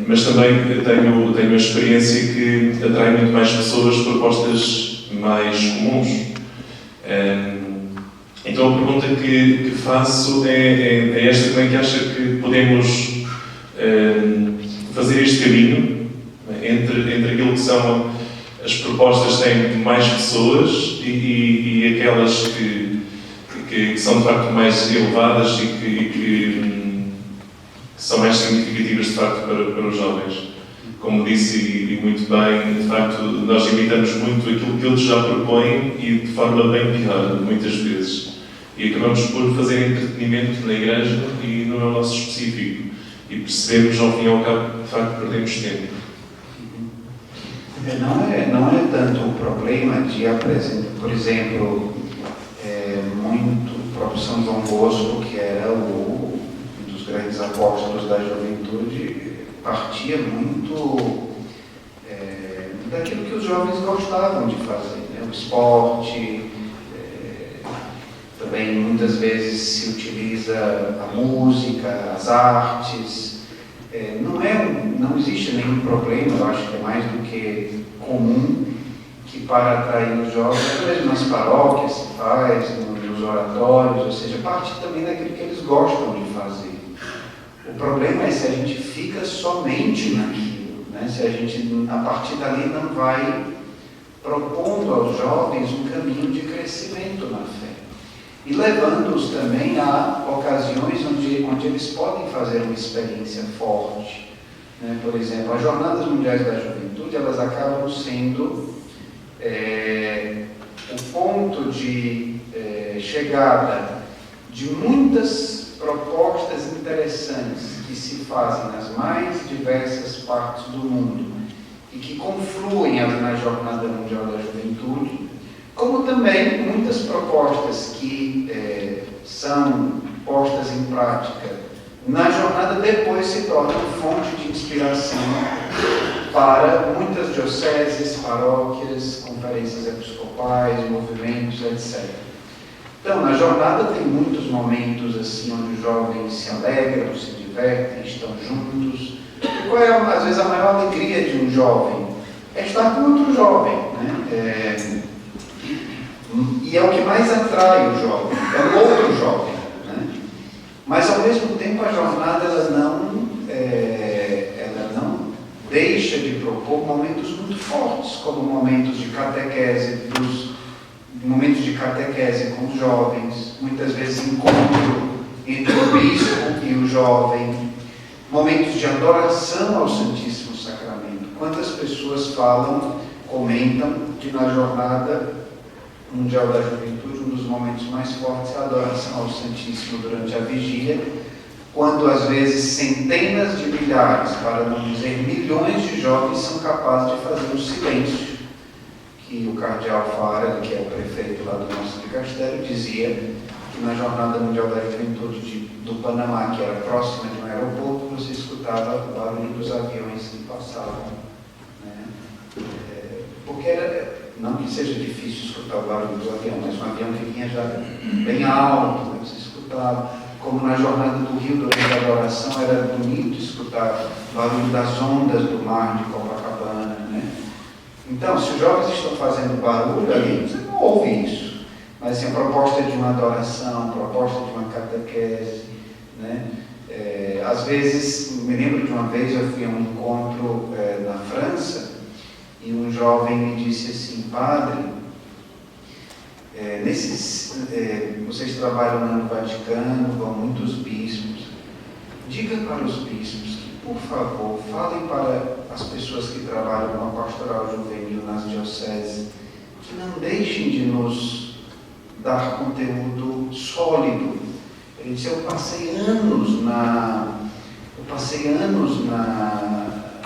mas também tenho a experiência que atrai muito mais pessoas propostas mais comuns. Então a pergunta que faço é esta: como é que acha que podemos fazer este caminho entre aquilo que são as propostas que têm mais pessoas e aquelas que são de facto mais elevadas e que são mais significativas de facto para os jovens? Como disse e muito bem, de facto nós imitamos muito aquilo que eles já propõem e de forma bem pior, muitas vezes. E acabamos por fazer entretenimento na igreja e no nosso específico. E percebemos, ao fim e ao cabo, de facto, perdemos tempo. Não é tanto o problema de apresentar, por exemplo, o próprio São João Bosco, que era um dos grandes apóstolos da juventude, partia muito daquilo que os jovens gostavam de fazer, né? O esporte. Também muitas vezes se utiliza a música, as artes. Não existe nenhum problema, eu acho que é mais do que comum, que para atrair os jovens, mesmo nas paróquias se faz, nos oratórios, ou seja, parte também daquilo que eles gostam de fazer. O problema é se a gente fica somente naquilo, né? Se a gente, a partir dali, não vai propondo aos jovens um caminho de crescimento na fé. E levando-os também a ocasiões onde eles podem fazer uma experiência forte, né? Por exemplo, as Jornadas Mundiais da Juventude, elas acabam sendo o ponto de chegada de muitas propostas interessantes que se fazem nas mais diversas partes do mundo e que confluem na Jornada Mundial da Juventude, como também muitas propostas que são postas em prática na jornada depois se tornam fonte de inspiração para muitas dioceses, paróquias, conferências episcopais, movimentos, etc. Então, na jornada tem muitos momentos assim onde os jovens se alegram, se divertem, estão juntos. E qual é, às vezes, a maior alegria de um jovem? É estar com outro jovem, né? E é o que mais atrai o jovem, é o outro jovem, né? Mas ao mesmo tempo a jornada ela não deixa de propor momentos muito fortes, como momentos de catequese com os jovens, muitas vezes encontro entre o bispo e o jovem, momentos de adoração ao Santíssimo Sacramento. Quantas pessoas comentam que na jornada Mundial da Juventude, um dos momentos mais fortes é a adoração ao Santíssimo durante a vigília, quando às vezes centenas de milhares, para não dizer milhões de jovens são capazes de fazer um silêncio, que o cardeal Fara, que é o prefeito lá do nosso dicastério, dizia que na Jornada Mundial da Juventude do Panamá, que era próxima de um aeroporto, você escutava o barulho dos aviões que passavam, né? Porque não que seja difícil escutar o barulho do avião, mas um avião que vinha já bem alto, né? Você escutava, como na Jornada do Rio, durante a adoração, era bonito escutar o barulho das ondas do mar de Copacabana, né? Então, se os jovens estão fazendo barulho ali, você não ouve isso. Mas assim, a proposta de uma adoração, a proposta de uma catequese, né? Às vezes, me lembro de uma vez eu fui a um encontro na França e um jovem me disse assim: padre, vocês trabalham lá no Vaticano, vão muitos bispos, diga para os bispos que, por favor, falem para as pessoas que trabalham com a pastoral juvenil nas dioceses que não deixem de nos dar conteúdo sólido. Ele disse: eu passei anos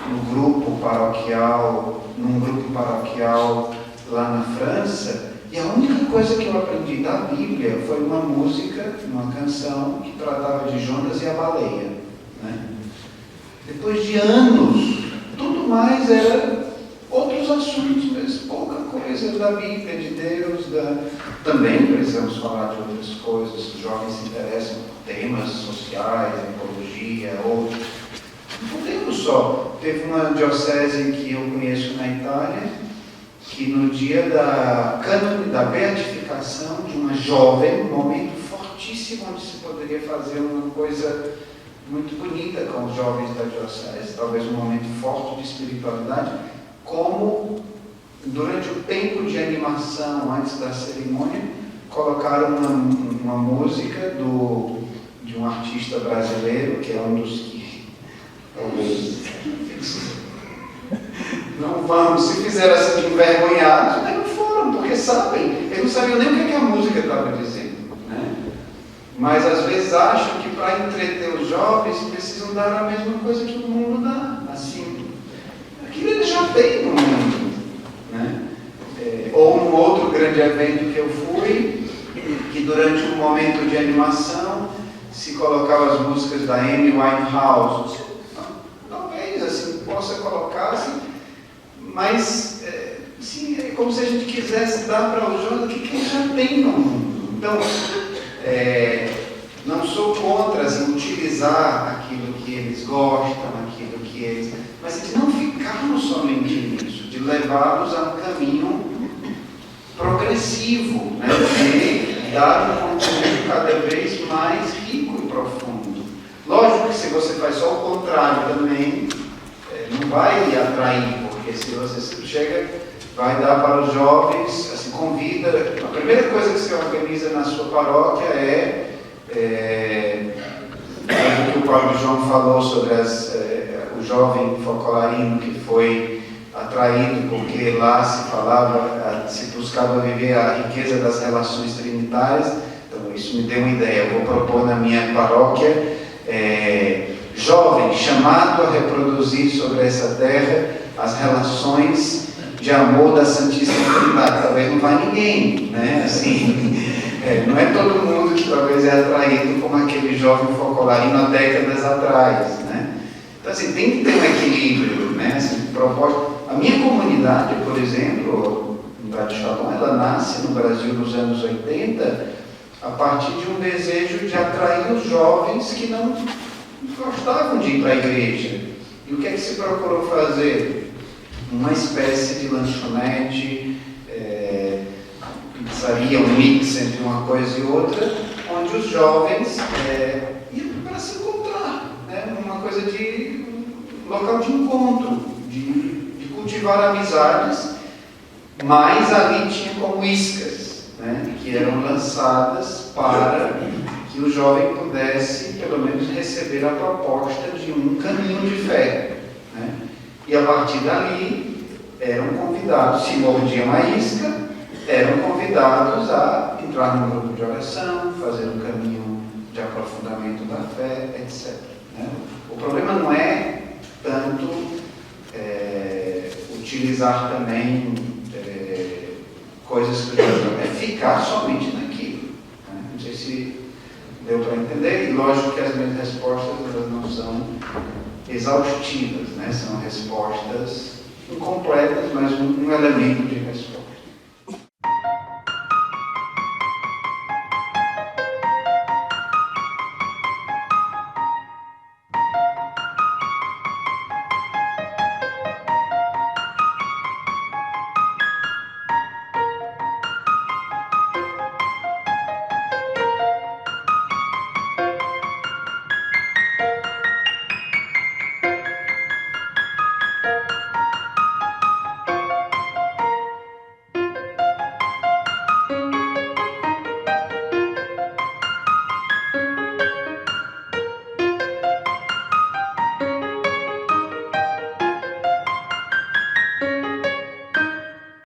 num grupo paroquial lá na França, e a única coisa que eu aprendi da Bíblia foi uma música, uma canção que tratava de Jonas e a baleia, né? Depois de anos, tudo mais era outros assuntos, mas pouca coisa da Bíblia, de Deus. Também precisamos falar de outras coisas. Os jovens se interessam por temas sociais, ecologia, outros. Não podemos só. Teve uma diocese que eu conheço na Itália, que no dia da beatificação de uma jovem, um momento fortíssimo onde se poderia fazer uma coisa muito bonita com os jovens da diocese, talvez um momento forte de espiritualidade, como durante o tempo de animação, antes da cerimônia, colocaram uma música de um artista brasileiro, que é um dos que talvez não vamos, se fizeram assim de envergonhados, mas não foram, porque sabem, eles não sabiam nem o que a música estava dizendo, né? Mas às vezes acham que para entreter os jovens precisam dar a mesma coisa que o mundo dá, assim, aquilo ele já tem no mundo, né? Ou um outro grande evento que eu fui, que durante um momento de animação se colocava as músicas da Amy Winehouse. Talvez assim possa colocar assim, mas sim, é como se a gente quisesse dar para os jovens o que eles já têm no mundo. Então, não sou contra assim, utilizar aquilo que eles gostam, aquilo que eles... mas de não ficarmos somente nisso, de levá-los a um caminho progressivo, né? De dar um conteúdo cada vez mais rico e profundo. Lógico que se você faz só o contrário também, não vai atrair, porque se você chega, vai dar para os jovens, assim, convida, a primeira coisa que você organiza na sua paróquia o que o Padre João falou sobre o jovem focolarino que foi atraído porque lá se buscava viver a riqueza das relações trinitárias. Então isso me deu uma ideia. Eu vou propor na minha paróquia jovem chamado a reproduzir sobre essa terra as relações de amor da Santíssima Trindade. Talvez não vá ninguém, né? Assim, não é todo mundo que talvez é atraído como aquele jovem focolarino há décadas atrás, né? Então assim, tem que ter um equilíbrio, né? Assim, a minha comunidade, por exemplo, a Shalom, ela nasce no Brasil nos anos 80 a partir de um desejo de atrair os jovens que não gostavam de ir para a igreja. E o que é que se procurou fazer? Uma espécie de lanchonete, pizzaria, um mix entre uma coisa e outra, onde os jovens iam para se encontrar, né? Uma coisa de local de encontro, de cultivar amizades, mas ali tinha como iscas, né? Que eram lançadas para que o jovem pudesse, pelo menos, receber a proposta de um caminho de fé, né? E a partir dali, eram convidados, se mordiam a isca, eram convidados a entrar num grupo de oração, fazer um caminho de aprofundamento da fé, etc., né? O problema não é tanto utilizar também coisas que é ficar somente naquilo, né? Não sei se deu para entender, e lógico que as minhas respostas elas não são exaustivas, né? São respostas incompletas, mas um elemento de resposta.